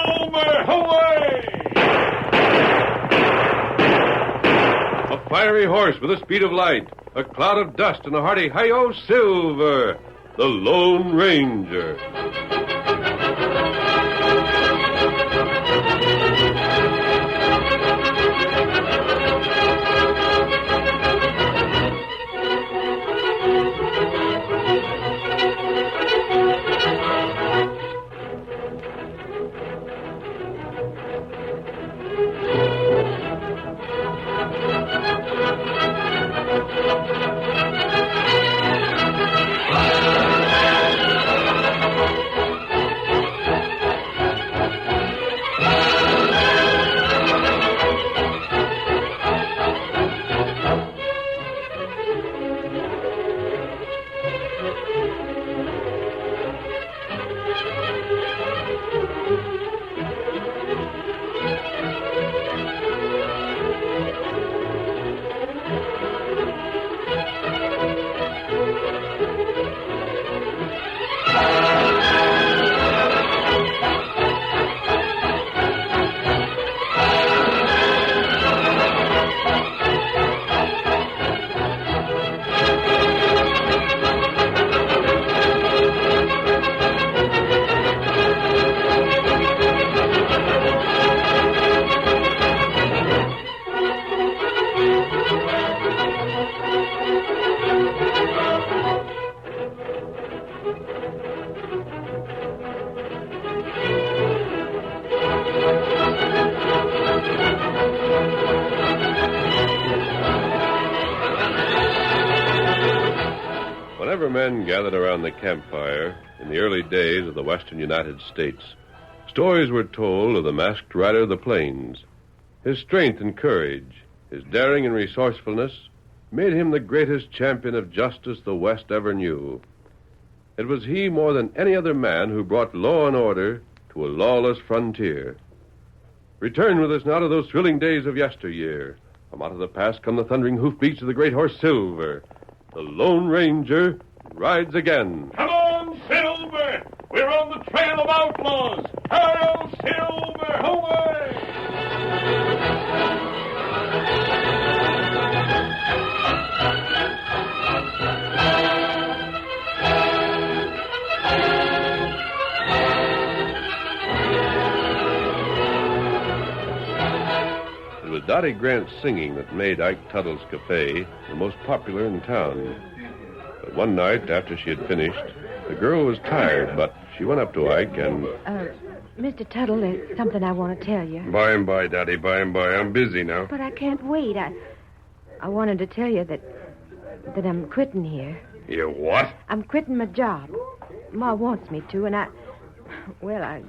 Silver, away! A fiery horse with the speed of light, a cloud of dust, and a hearty hi-yo, Silver, the Lone Ranger. Whenever men gathered around the campfire in the early days of the western United States, stories were told of the masked rider of the plains. His strength and courage, his daring and resourcefulness made him the greatest champion of justice the West ever knew. It was he more than any other man who brought law and order to a lawless frontier. Return with us now to those thrilling days of yesteryear. From out of the past come the thundering hoofbeats of the great horse Silver. The Lone Ranger rides again. Come on, Silver! We're on the trail of outlaws! Hail, Silver, away! It was Dottie Grant's singing that made Ike Tuttle's Cafe the most popular in town. But one night, after she had finished, the girl was tired, but she went up to Ike and... Mr. Tuttle, there's something I want to tell you. By and by, Dottie, by and by. I'm busy now. But I can't wait. I wanted to tell you that I'm quitting here. You what? I'm quitting my job. Ma wants me to, and I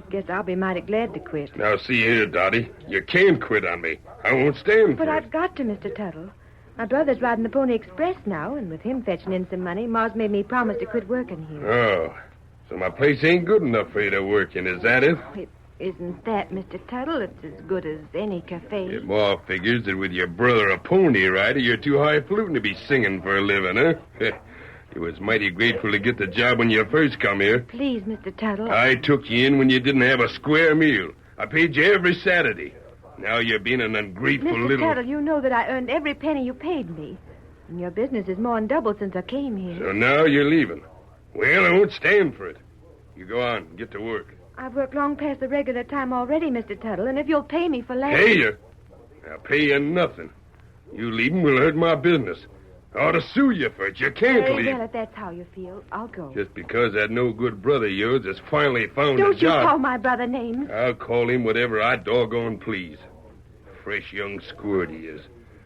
guess I'll be mighty glad to quit. Now, see here, Dottie. You can't quit on me. I won't stand for But it. I've got to, Mr. Tuttle. My brother's riding the Pony Express now, and with him fetching in some money, Ma's made me promise to quit working here. Oh, so my place ain't good enough for you to work in, is that it? It isn't that, Mr. Tuttle. It's as good as any cafe. It more figures that with your brother a pony rider, you're too high-fluting to be singing for a living, huh? You was mighty grateful to get the job when you first come here. Please, Mr. Tuttle. I took you in when you didn't have a square meal. I paid you every Saturday. Now you're being an ungrateful Mr. little... Tuttle, you know that I earned every penny you paid me. And your business is more than doubled since I came here. So now you're leaving. Well, I won't stand for it. You go on. Get to work. I've worked long past the regular time already, Mr. Tuttle, and if you'll pay me for last... Pay you? I'll pay you nothing. You leaving will hurt my business. I ought to sue you for it. You can't leave. Well, if that's how you feel, I'll go. Just because that no-good brother of yours has finally found Don't a job... you call my brother names. I'll call him whatever I doggone please. Fresh young squirt he is.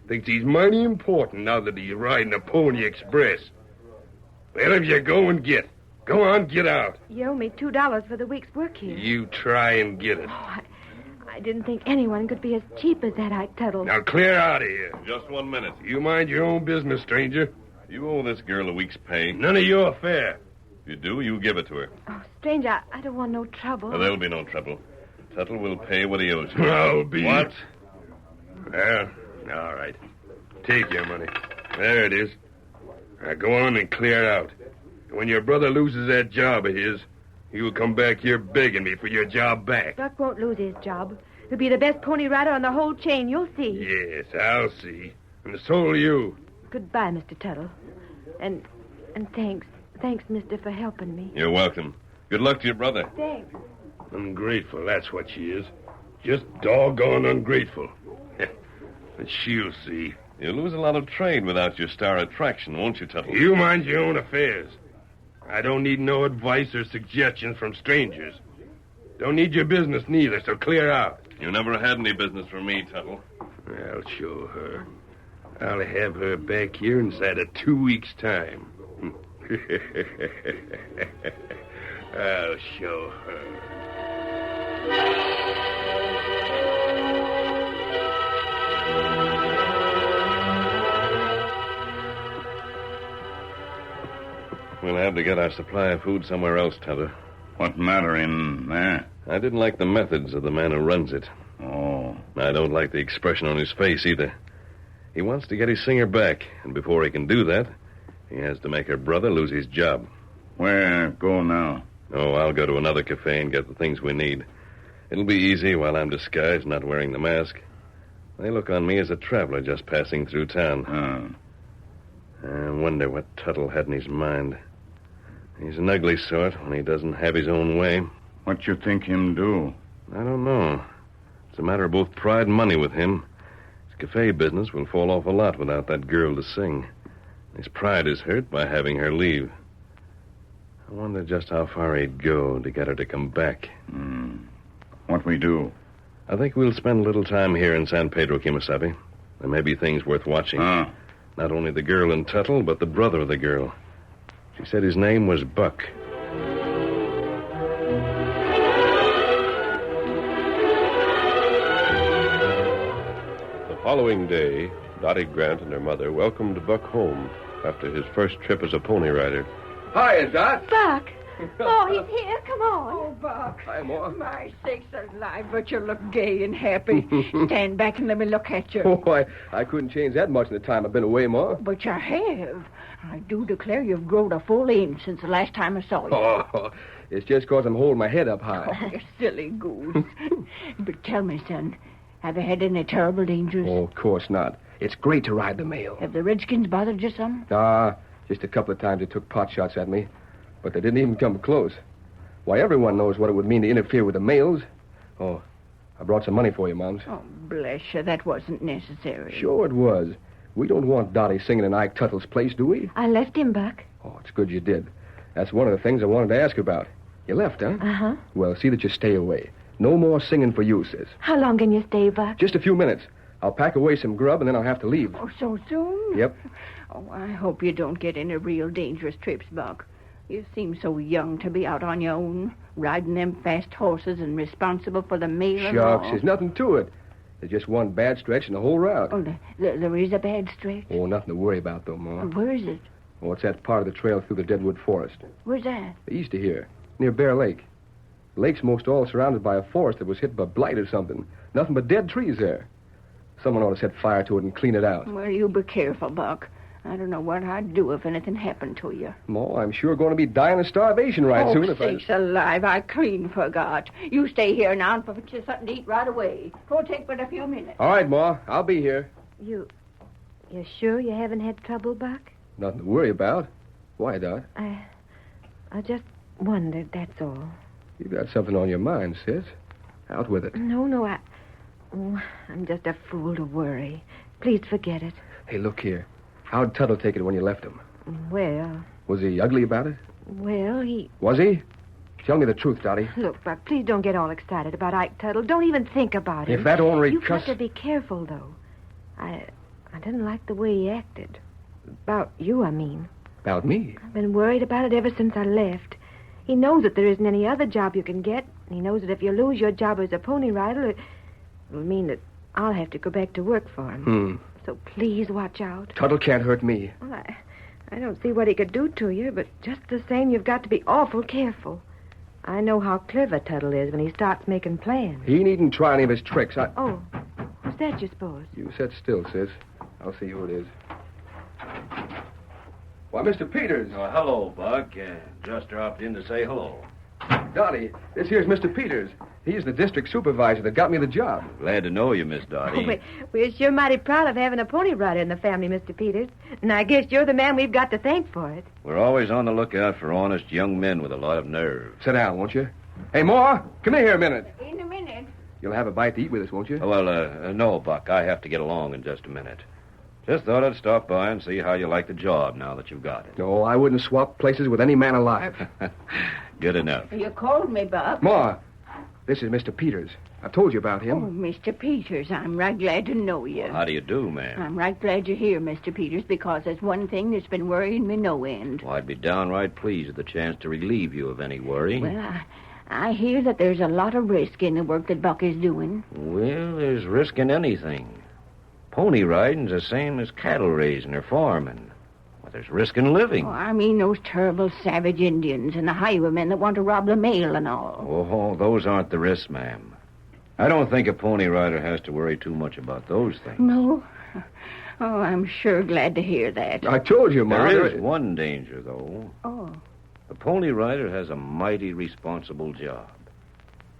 Thinks he's mighty important now that he's riding a Pony Express. Well, if you go and get. Go on, get out. You owe me $2 for the week's work here. You try and get it. Oh, I didn't think anyone could be as cheap as that, Ike Tuttle. Now clear out of here. Just 1 minute. You mind your own business, stranger. You owe this girl a week's pay. None of your affair. If you do, you give it to her. Oh, stranger, I don't want no trouble. There'll be no trouble. Tuttle will pay what he owes you. I'll be... What? Well, all right. Take your money. There it is. Now go on and clear out. When your brother loses that job of his, You'll come back here begging me for your job back. Buck won't lose his job. He'll be the best pony rider on the whole chain. You'll see. Yes, I'll see. And so will you. Goodbye, Mr. Tuttle. And thanks. Thanks, mister, for helping me. You're welcome. Good luck to your brother. Thanks. Ungrateful, that's what she is. Just doggone ungrateful. But she'll see. You'll lose a lot of trade without your star attraction, won't you, Tuttle? You mind your own affairs. I don't need no advice or suggestions from strangers. Don't need your business neither, so clear out. You never had any business for me, Tuttle. I'll show her. I'll have her back here inside of 2 weeks' time. I'll show her. We'll have to get our supply of food somewhere else, Tuttle. What matter in there? I didn't like the methods of the man who runs it. Oh. I don't like the expression on his face either. He wants to get his singer back, and before he can do that, he has to make her brother lose his job. Where go now? Oh, I'll go to another cafe and get the things we need. It'll be easy while I'm disguised, not wearing the mask. They look on me as a traveler just passing through town. I wonder what Tuttle had in his mind. He's an ugly sort when he doesn't have his own way. What you think him do? I don't know. It's a matter of both pride and money with him. His cafe business will fall off a lot without that girl to sing. His pride is hurt by having her leave. I wonder just how far he'd go to get her to come back. What we do? I think we'll spend a little time here in San Pedro, Kimasabi. There may be things worth watching. Not only the girl and Tuttle, but the brother of the girl. She said his name was Buck. The following day, Dottie Grant and her mother welcomed Buck home after his first trip as a pony rider. Hi, Dot. Buck! Oh, he's here. Come on. Oh, Buck. Hi, Ma. My sakes alive, but you look gay and happy. Stand back and let me look at you. Oh, I couldn't change that much in the time I've been away, Ma. But you have. I do declare you've grown a full inch since the last time I saw you. Oh, it's just 'cause I'm holding my head up high. Oh, you silly goose. But tell me, son, have you had any terrible dangers? Oh, of course not. It's great to ride the mail. Have the Redskins bothered you some? Just a couple of times they took pot shots at me, but they didn't even come close. Why, everyone knows what it would mean to interfere with the mails. Oh, I brought some money for you, Moms. Oh, bless you, that wasn't necessary. Sure it was. We don't want Dottie singing in Ike Tuttle's place, do we? I left him, Buck. Oh, it's good you did. That's one of the things I wanted to ask about. You left, huh? Uh-huh. Well, see that you stay away. No more singing for you, sis. How long can you stay, Buck? Just a few minutes. I'll pack away some grub, and then I'll have to leave. Oh, so soon? Yep. Oh, I hope you don't get any real dangerous trips, Buck. You seem so young to be out on your own, riding them fast horses and responsible for the mail and all. Shucks, there's nothing to it. There's just one bad stretch in the whole route. Oh, there is a bad stretch? Oh, nothing to worry about, though, Ma. Where is it? Oh, it's that part of the trail through the Deadwood Forest. Where's that? East of here, near Bear Lake. The lake's most all surrounded by a forest that was hit by blight or something. Nothing but dead trees there. Someone ought to set fire to it and clean it out. Well, you be careful, Buck. I don't know what I'd do if anything happened to you. Ma, I'm sure going to be dying of starvation right soon Oh, if I... sakes alive, I clean forgot. You stay here now and put you something to eat right away. It'll take but a few minutes. All right, Ma, I'll be here. You're sure you haven't had trouble, Buck? Nothing to worry about. Why, Dot? I just wondered, that's all. You got something on your mind, sis. Out with it. No, I'm just a fool to worry. Please forget it. Hey, look here. How'd Tuttle take it when you left him? Well, Was he ugly about it? he... Was he? Tell me the truth, Dottie. Look, Buck, please don't get all excited about Ike Tuttle. Don't even think about him. If that ornery You've cuss... got to be careful, though. I didn't like the way he acted. About you, I mean. About me? I've been worried about it ever since I left. He knows that there isn't any other job you can get. He knows that if you lose your job as a pony rider, it will mean that I'll have to go back to work for him. So please watch out. Tuttle can't hurt me. Well, I don't see what he could do to you, but just the same, you've got to be awful careful. I know how clever Tuttle is when he starts making plans. He needn't try any of his tricks. Oh, who's that, you suppose? You sit still, sis. I'll see who it is. Why, Mr. Peters. Oh, hello, Buck. Just dropped in to say hello. Dottie, this here's Mr. Peters. He's the district supervisor that got me the job. Glad to know you, Miss Dottie. Oh, we're sure mighty proud of having a pony rider in the family, Mr. Peters. And I guess you're the man we've got to thank for it. We're always on the lookout for honest young men with a lot of nerve. Sit down, won't you? Hey, Moore, come in here a minute. In a minute. You'll have a bite to eat with us, won't you? Oh, well, no, Buck. I have to get along in just a minute. Just thought I'd stop by and see how you like the job now that you've got it. No, I wouldn't swap places with any man alive. Good enough. You called me, Buck. Moore, this is Mr. Peters. I've told you about Oh, him. Mr. Peters, I'm right glad to know you. How do you do, ma'am? I'm right glad you're here, Mr. Peters, because there's one thing that's been worrying me no end. Well, I'd be downright pleased with the chance to relieve you of any worry. Well, I hear that there's a lot of risk in the work that Buck is doing. Well, there's risk in anything. Pony riding's the same as cattle raising or farming. Well, there's risk in living. Oh, I mean those terrible savage Indians and the highwaymen that want to rob the mail and all. Oh, those aren't the risks, ma'am. I don't think a pony rider has to worry too much about those things. No? Oh, I'm sure glad to hear that. I told you, Ma. There is one danger, though. Oh. A pony rider has a mighty responsible job.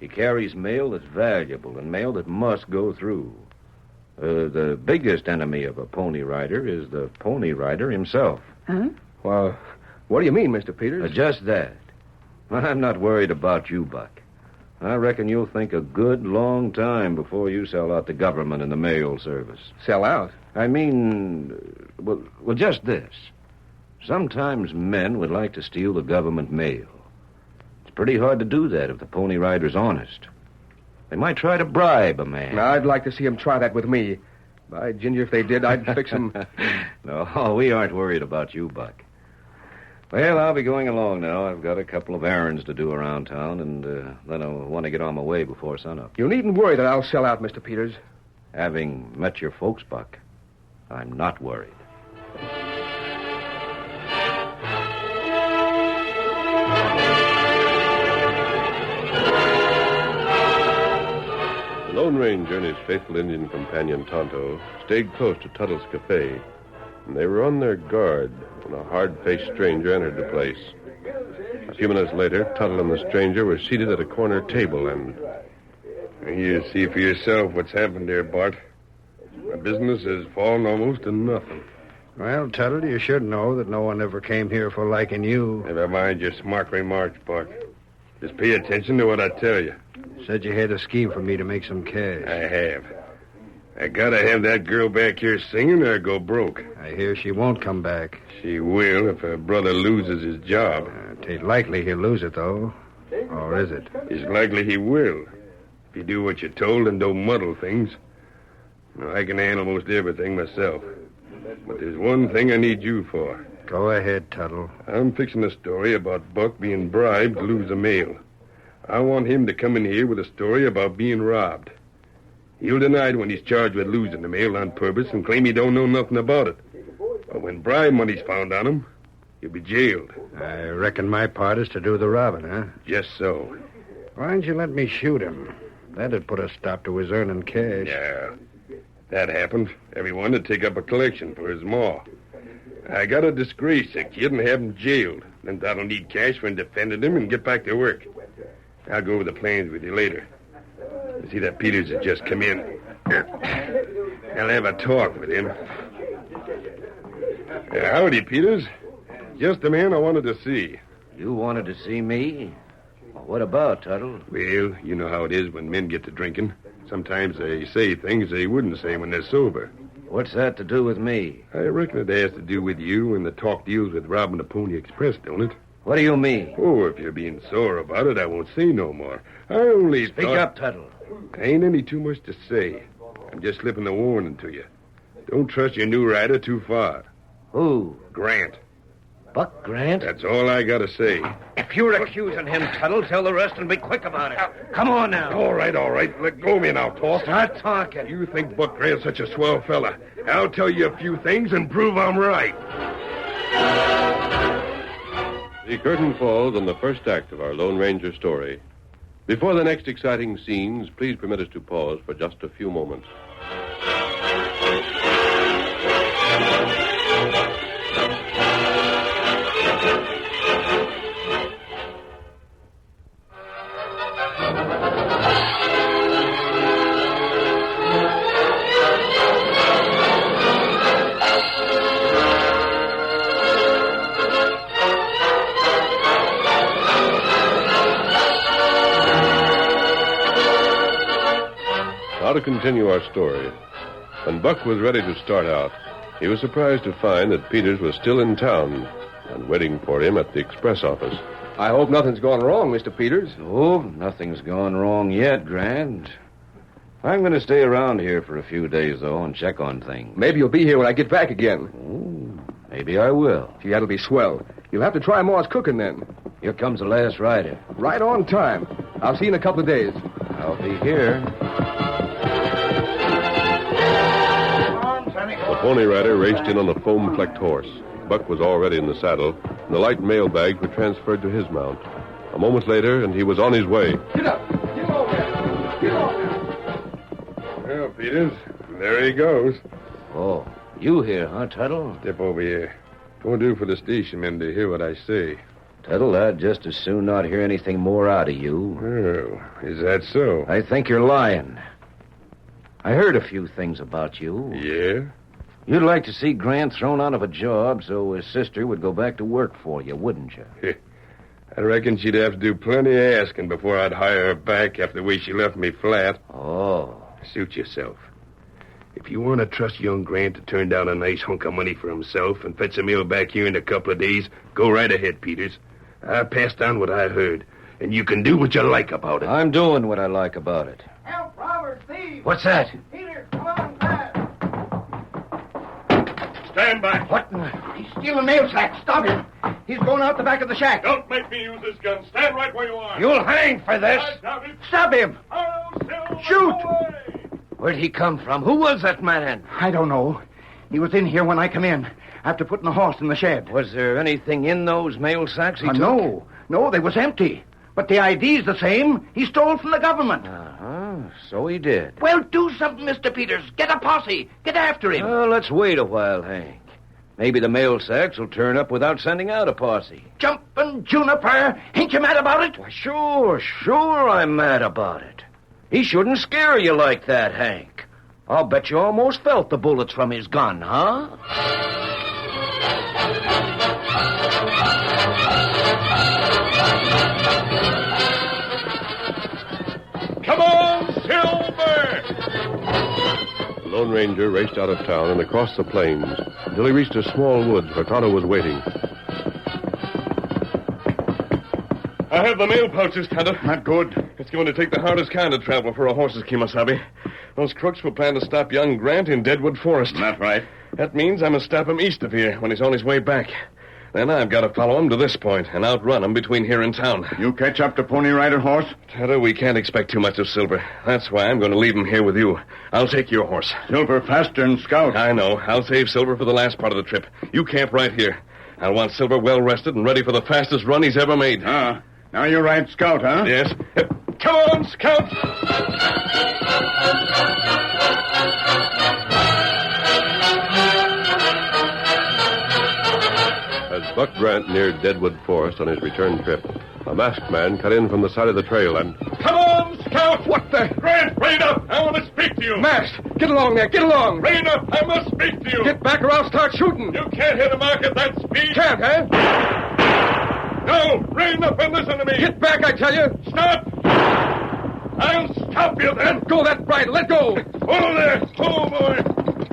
He carries mail that's valuable and mail that must go through. The biggest enemy of a pony rider is the pony rider himself. Huh? Well, what do you mean, Mr. Peters? Just that. I'm not worried about you, Buck. I reckon you'll think a good long time before you sell out the government and the mail service. Sell out? I mean, well, just this. Sometimes men would like to steal the government mail. It's pretty hard to do that if the pony rider's honest. They might try to bribe a man. I'd like to see him try that with me. By ginger, if they did, I'd fix him. No, we aren't worried about you, Buck. Well, I'll be going along now. I've got a couple of errands to do around town, and then I'll want to get on my way before sunup. You needn't worry that I'll sell out, Mr. Peters. Having met your folks, Buck, I'm not worried. The Lone Ranger and his faithful Indian companion, Tonto, stayed close to Tuttle's cafe, and they were on their guard when a hard-faced stranger entered the place. A few minutes later, Tuttle and the stranger were seated at a corner table, and... You see for yourself what's happened there, Bart. My business has fallen almost to nothing. Well, Tuttle, you should know that no one ever came here for liking you. Never mind your smart remarks, Bart. Just pay attention to what I tell you. Said you had a scheme for me to make some cash. I have. I gotta have that girl back here singing or go broke. I hear she won't come back. She will if her brother loses his job. Tain't likely he'll lose it, though. Or is it? It's likely he will. If you do what you're told and don't muddle things. Now, I can handle most everything myself. But there's one thing I need you for. Go ahead, Tuttle. I'm fixing a story about Buck being bribed to lose the mail. I want him to come in here with a story about being robbed. He'll deny it when he's charged with losing the mail on purpose and claim he don't know nothing about it. But when bribe money's found on him, he'll be jailed. I reckon my part is to do the robbing, huh? Just so. Why don't you let me shoot him? That'd put a stop to his earning cash. Yeah. If that happened, everyone would take up a collection for his maw. I gotta disgrace the kid and have him jailed. Then that'll need cash for defending him and get back to work. I'll go over the plans with you later. You see that Peters has just come in. I'll have a talk with him. Howdy, Peters. Just the man I wanted to see. You wanted to see me? Well, what about, Tuttle? Well, you know how it is when men get to drinking. Sometimes they say things they wouldn't say when they're sober. What's that to do with me? I reckon it has to do with you and the talk deals with robbing the Pony Express, don't it? What do you mean? Oh, if you're being sore about it, I won't say no more. I only Speak up, Tuttle. Ain't any too much to say. I'm just slipping a warning to you. Don't trust your new rider too far. Who? Grant. Buck Grant? That's all I gotta say. If you're accusing him, Tuttle, tell the rest and be quick about it. Come on now. All right. Let go of me now, Toss. Start talking. You think Buck Grant's such a swell fella. I'll tell you a few things and prove I'm right. The curtain falls on the first act of our Lone Ranger story. Before the next exciting scenes, please permit us to pause for just a few moments. Now to continue our story. When Buck was ready to start out, he was surprised to find that Peters was still in town and waiting for him at the express office. I hope nothing's gone wrong, Mr. Peters. Oh, nothing's gone wrong yet, Grant. I'm going to stay around here for a few days, though, and check on things. Maybe you'll be here when I get back again. Oh, maybe I will. Gee, that'll be swell. You'll have to try Ma's cooking then. Here comes the last rider. Right on time. I'll see you in a couple of days. I'll be here. The Pony Rider raced in on a foam-flecked horse. Buck was already in the saddle, and the light mail bags were transferred to his mount. A moment later, and he was on his way. Get up! Get over there! Get off there! Well, Peters, there he goes. Oh, you here, huh, Tuttle? Step over here. Won't do for the station men to hear what I say. Tuttle, I'd just as soon not hear anything more out of you. Oh, is that so? I think you're lying. I heard a few things about you. Yeah? You'd like to see Grant thrown out of a job so his sister would go back to work for you, wouldn't you? I reckon she'd have to do plenty of asking before I'd hire her back after the way she left me flat. Oh. Suit yourself. If you want to trust young Grant to turn down a nice hunk of money for himself and fetch a meal back here in a couple of days, go right ahead, Peters. I passed on what I heard, and you can do what you like about it. I'm doing what I like about it. Help, robbers, thieves! What's that? Peter, come on, fast! Stand back. What? He's stealing mail sacks. Stop him. He's going out the back of the shack. Don't make me use this gun. Stand right where you are. You'll hang for this. I doubt it. Stop him. I'll Silver Shoot! away. Where'd he come from? Who was that man? I don't know. He was in here when I come in, after putting the horse in the shed. Was there anything in those mail sacks he took? No, they was empty. But the ID's the same. He stole from the government. Uh-huh. So he did. Well, do something, Mr. Peters. Get a posse. Get after him. Well, let's wait a while, Hank. Maybe the mail sacks will turn up without sending out a posse. Jumpin' Juniper. Ain't you mad about it? Why, sure I'm mad about it. He shouldn't scare you like that, Hank. I'll bet you almost felt the bullets from his gun, huh? Come on, Silver! The Lone Ranger raced out of town and across the plains until he reached a small woods where Tonto was waiting. I have the mail pouches, Tonto. Not good. It's going to take the hardest kind of travel for a horse's Kemosabe. Those crooks will plan to stop young Grant in Deadwood Forest. Not right. That means I must stop him east of here when he's on his way back. Then I've got to follow him to this point and outrun him between here and town. You catch up to Pony Rider horse? Tonto, we can't expect too much of Silver. That's why I'm going to leave him here with you. I'll take your horse. Silver faster than Scout. I know. I'll save Silver for the last part of the trip. You camp right here. I'll want Silver well rested and ready for the fastest run he's ever made. Ah, now you ride Scout, huh? Yes. Come on, Scout! As Buck Grant neared Deadwood Forest on his return trip, a masked man cut in from the side of the trail and... Come on, Scout! What the... Grant, rein up! I want to speak to you! Masked! Get along there! Get along! Rein up! I must speak to you! Get back or I'll start shooting! You can't hit a mark at that speed! Can't, huh? No! Rein up and listen to me! Get back, I tell you! Stop! I'll stop you then! Let go that bridle! Let go! Hold there! Oh, boy!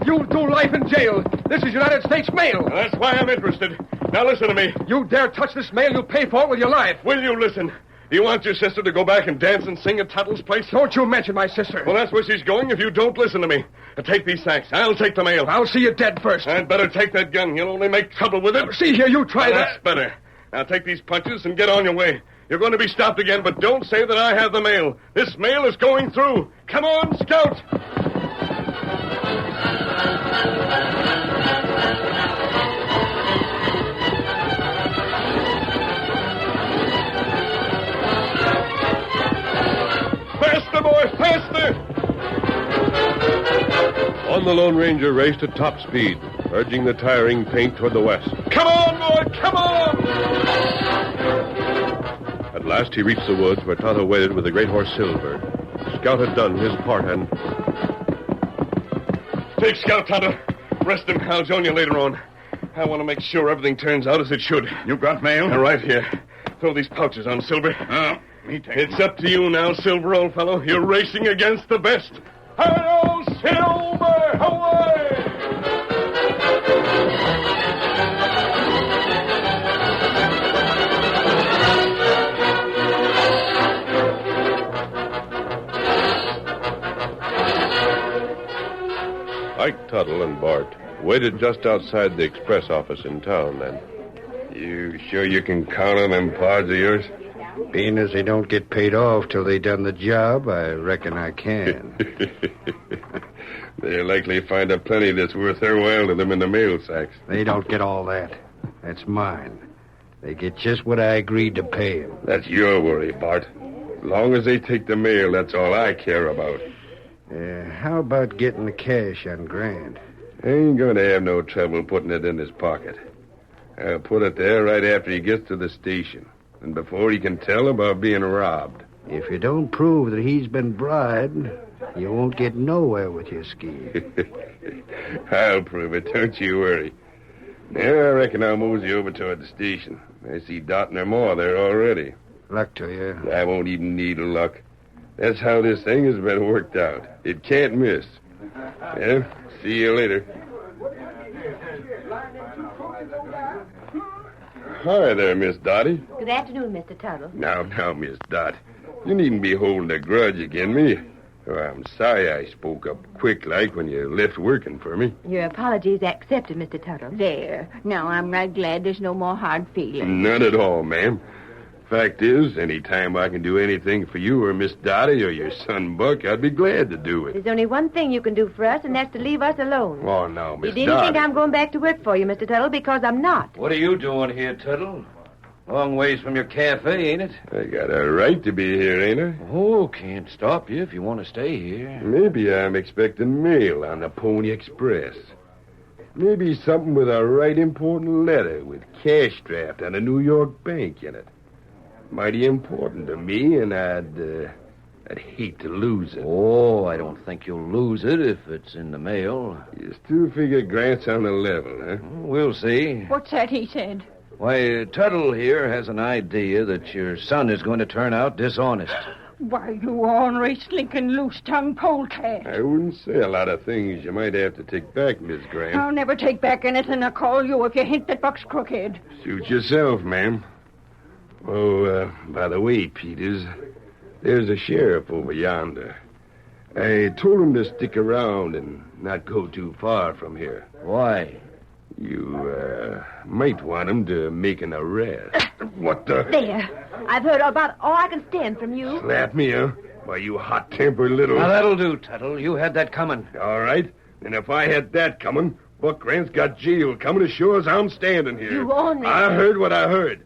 You'll do life in jail. This is United States mail. That's why I'm interested. Now listen to me. You dare touch this mail, you'll pay for it with your life. Will you listen? Do you want your sister to go back and dance and sing at Tuttle's place? Don't you mention my sister. Well, that's where she's going if you don't listen to me. Take these sacks. I'll take the mail. I'll see you dead first. I'd better take that gun. You'll only make trouble with it. See here, you try That's that. better. Now take these punches and get on your way. You're going to be stopped again, but don't say that I have the mail. This mail is going through. Come on, Scout! Faster, boy, faster! On the Lone Ranger raced at top speed, urging the tiring paint toward the west. Come on, boy, come on! At last he reached the woods where Tonto waited with the great horse Silver. Scout had done his part and... Take Scout, Tonto. Rest him. I'll join you later on. I want to make sure everything turns out as it should. You got mail? Right here. Throw these pouches on, Silver. Me take It's up to you now, Silver, old fellow. You're racing against the best. Hail, Silver! Away! Ike Tuttle and Bart waited just outside the express office in town then. You sure you can count on them pards of yours? Being as they don't get paid off till they done the job, I reckon I can. They'll likely find a plenty that's worth their while to them in the mail sacks. They don't get all that. That's mine. They get just what I agreed to pay them. That's your worry, Bart. As long as they take the mail, that's all I care about. How about getting the cash on Grant? Ain't going to have no trouble putting it in his pocket. I'll put it there right after he gets to the station, and before he can tell about being robbed. If you don't prove that he's been bribed, you won't get nowhere with your scheme. I'll prove it, don't you worry. Now, I reckon I'll mosey over toward the station. I see Dot and her ma there already. Luck to you. I won't even need luck. That's how this thing has been worked out. It can't miss. Yeah, see you later. Hi there, Miss Dottie. Good afternoon, Mr. Tuttle. Now, Miss Dot. You needn't be holding a grudge agin me. Oh, I'm sorry I spoke up quick-like when you left working for me. Your apologies accepted, Mr. Tuttle. There. Now, I'm right glad there's no more hard feelings. None at all, ma'am. Fact is, any time I can do anything for you or Miss Dottie or your son Buck, I'd be glad to do it. There's only one thing you can do for us, and that's to leave us alone. Oh, no, Miss You didn't Dottie. think I'm going back to work for you, Mr. Tuttle, because I'm not. What are you doing here, Tuttle? Long ways from your cafe, ain't it? I got a right to be here, ain't I? Oh, can't stop you if you want to stay here. Maybe I'm expecting mail on the Pony Express. Maybe something with a right important letter with cash draft on a New York bank in it. Mighty important to me, and I'd hate to lose it. Oh, I don't think you'll lose it if it's in the mail. You still figure Grant's on the level, huh? We'll see. What's that he said? Why, Tuttle here has an idea that your son is going to turn out dishonest. Why, you ornery, slinking, loose-tongued polecat. I wouldn't say a lot of things you might have to take back, Miss Grant. I'll never take back anything I call you if you hint that Buck's crooked. Suit yourself, ma'am. Oh, by the way, Peters, there's a sheriff over yonder. I told him to stick around and not go too far from here. Why? You, might want him to make an arrest. What the? There. I've heard about all I can stand from you. Slap me, huh? Why, you hot-tempered little... Now, that'll do, Tuttle. You had that coming. All right. And if I had that coming, Buck Grant's got jail coming as sure as I'm standing here. You ornery. I heard what I heard.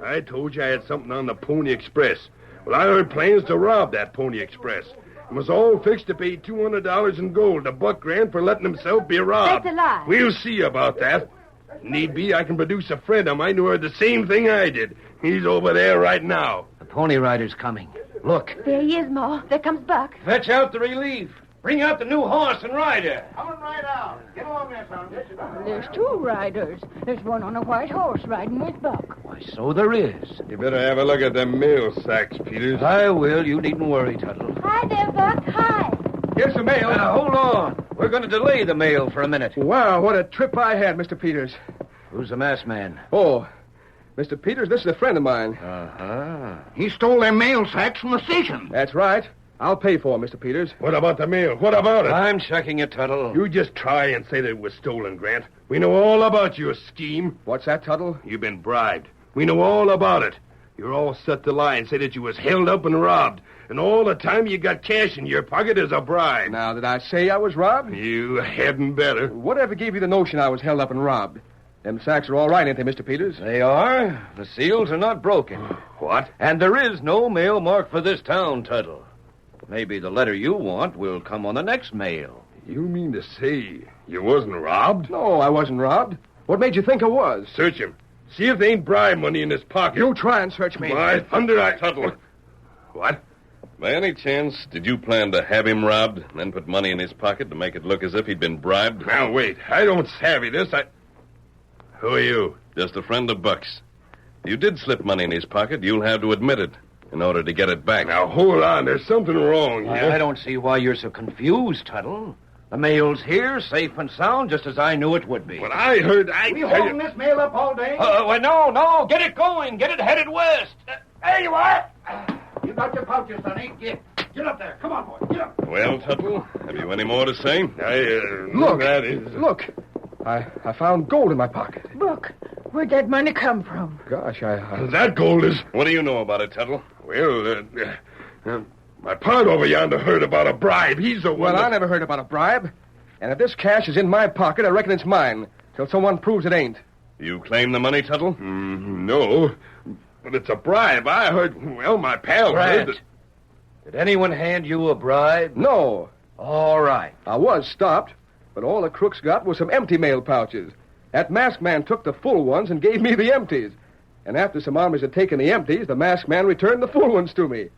I told you I had something on the Pony Express. Well, I heard plans to rob that Pony Express. It was all fixed to pay $200 in gold to Buck Grant for letting himself be robbed. That's a lie. We'll see about that. Need be, I can produce a friend of mine who heard the same thing I did. He's over there right now. The Pony Rider's coming. Look. There he is, Ma. There comes Buck. Fetch out the relief. Bring out the new horse and rider. Coming right out. Get along there, son. There's two riders. There's one on a white horse riding with Buck. Why, so there is. You better have a look at them mail sacks, Peters. I will. You needn't worry, Tuttle. Hi there, Buck. Hi. Here's the mail. Now, hold on. We're going to delay the mail for a minute. Wow, what a trip I had, Mr. Peters. Who's the masked man? Oh, Mr. Peters, this is a friend of mine. Uh-huh. He stole their mail sacks from the station. That's right. I'll pay for him, Mr. Peters. What about the mail? What about it? I'm checking it, Tuttle. You just try and say that it was stolen, Grant. We know all about your scheme. What's that, Tuttle? You've been bribed. We know all about it. You're all set to lie and say that you was held up and robbed. And all the time you got cash in your pocket as a bribe. Now, did I say I was robbed? You hadn't better. Whatever gave you the notion I was held up and robbed? Them sacks are all right, ain't they, Mr. Peters? They are. The seals are not broken. What? And there is no mail marked for this town, Tuttle. Maybe the letter you want will come on the next mail. You mean to say you wasn't robbed? No, I wasn't robbed. What made you think I was? Search him. See if there ain't bribe money in his pocket. You try and search me. My thunder, I... Tuttle. What? By any chance, did you plan to have him robbed and then put money in his pocket to make it look as if he'd been bribed? Now, wait. I don't savvy this. Who are you? Just a friend of Buck's. You did slip money in his pocket, you'll have to admit it. in order to get it back. Now, hold on. There's something wrong here. I don't see why you're so confused, Tuttle. The mail's here, safe and sound, just as I knew it would be. But I heard... We holding this mail up all day? No. Get it going. Get it headed west. There you are. You got your pouches, Sonny. Get up there. Come on, boy. Get up. Well, Tuttle, have you any more to say? Look. That is... Look. I found gold in my pocket. Look, where'd that money come from? Gosh, That gold is... What do you know about it, Tuttle? Well, my pard over yonder heard about a bribe. He's the one Well, I never heard about a bribe. And if this cash is in my pocket, I reckon it's mine. Till someone proves it ain't. You claim the money, Tuttle? No, but it's a bribe. I heard... Well, my pal Grant, heard... did anyone hand you a bribe? No. All right. I was stopped, but all the crooks got was some empty mail pouches. That masked man took the full ones and gave me the empties. And after some armies had taken the empties, the masked man returned the full ones to me.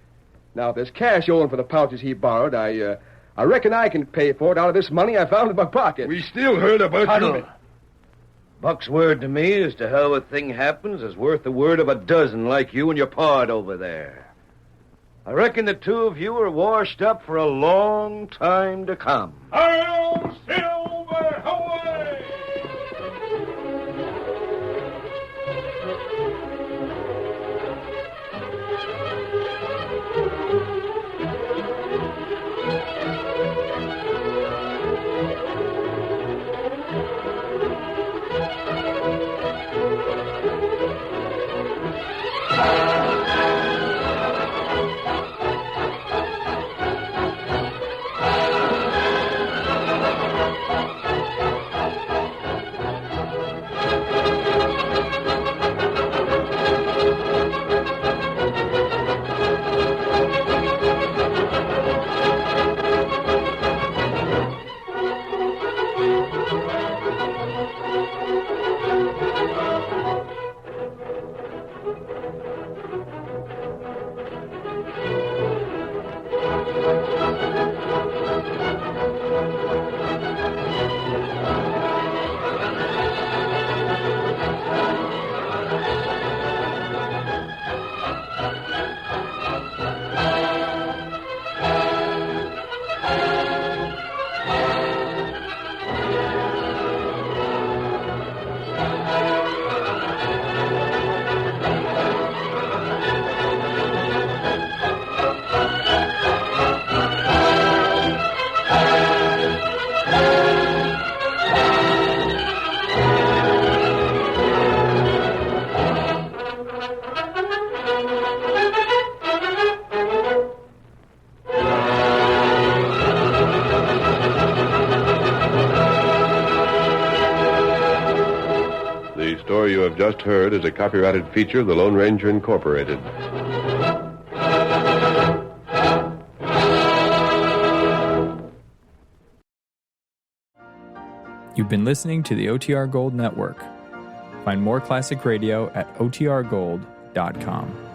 Now, if there's cash owing for the pouches he borrowed, I reckon I can pay for it out of this money I found in my pocket. We still heard about... Tuttle. Buck's word to me as to how a thing happens is worth the word of a dozen like you and your pard over there. I reckon the two of you are washed up for a long time to come. Hail, Silver, away! The story you have just heard is a copyrighted feature of the Lone Ranger Incorporated. You've been listening to the OTR Gold Network. Find more classic radio at otrgold.com.